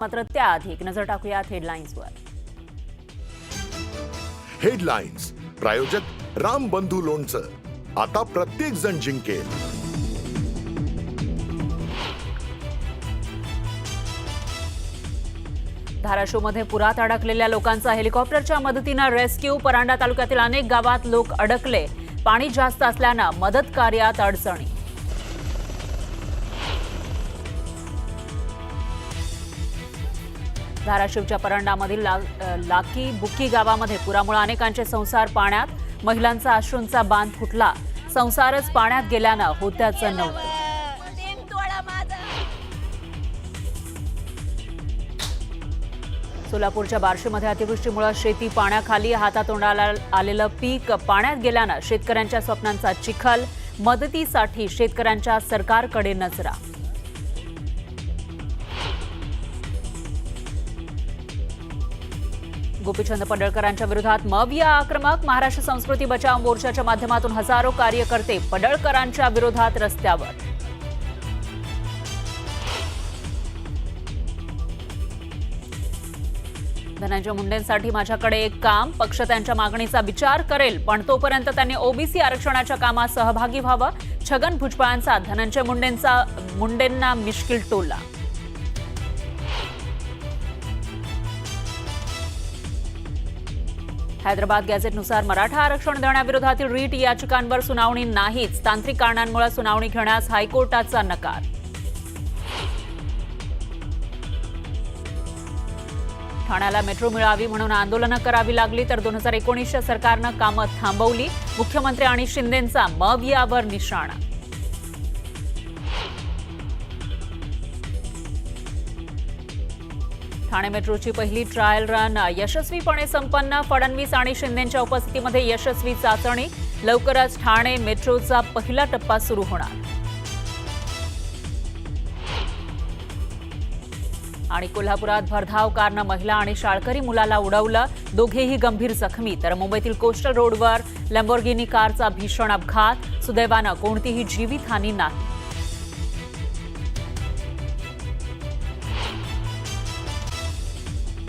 मात्र त्याआधी एक नजर टाकूयात हेडलाईन्सवर। हेडलाईन्स प्रायोजक राम बंधू लोणचं, आता प्रत्येक जण जिंकेल। धाराशिवमध्ये पुरात अडकलेल्या लोकांचा हेलिकॉप्टरच्या मदतीने रेस्क्यू। परांडा तालुक्यातील अनेक गावात लोक अडकले, पाणी जास्त असल्याने मदत कार्यात अडचणी। धाराशिवच्या परांडामधील लाकी बुकी गावामध्ये पुरामुळे अनेकांचे संसार पाण्यात। महिलांचा अश्रूंचा बांध फुटला, संसारच पाण्यात गेल्याने होत्याचं नव्हतं। सोलापूरच्या बार्शीमध्ये अतिवृष्टीमुळे शेती पाण्याखाली, हातातोंडाला आलेलं पीक पाण्यात गेल्याने शेतकऱ्यांच्या स्वप्नांचा चिखल। मदतीसाठी शेतकऱ्यांच्या सरकारकडे नजरा। गोपीचंद पडळकरांच्या विरोधात मविया आक्रमक। महाराष्ट्र संस्कृती बचाव मोर्चाच्या माध्यमातून हजारो कार्यकर्ते पडळकरांच्या विरोधात रस्त्यावर। धनंजय मुंडेंसाठी माझ्याकडे एक काम, पक्ष त्यांच्या मागणीचा विचार करेल, पण तोपर्यंत त्यांनी ओबीसी आरक्षणाच्या कामात सहभागी व्हावं। छगन भुजबळांचा धनंजय मुंडेंना मिश्किल टोला। हैदराबाद गॅझेटनुसार मराठा आरक्षण देण्याविरोधातील रीट याचिकांवर सुनावणी नाहीच। तांत्रिक कारणांमुळे सुनावणी घेण्यास हायकोर्टाचा नकार। ठाण्याला मेट्रो मिळावी म्हणून आंदोलनं करावी लागली, तर 2019च्या सरकारनं कामं थांबवली। मुख्यमंत्री आणि शिंदेंचा मवियावर निशाणा। ठाणे मेट्रोची पहिली ट्रायल रन यशस्वीपणे संपन्न। फडणवीस आणि शिंदेंच्या उपस्थितीमध्ये यशस्वी चाचणी। लवकरच ठाणे मेट्रोचा पहिला टप्पा सुरू होणार। आणि कोल्हापुरात भरधाव कारनं महिला आणि शाळकरी मुलाला उडवलं, दोघेही गंभीर जखमी। तर मुंबईतील कोस्टल रोडवर लॅम्बोर्गिनी कारचा भीषण अपघात, सुदैवानं कोणतीही जीवितहानी नाही।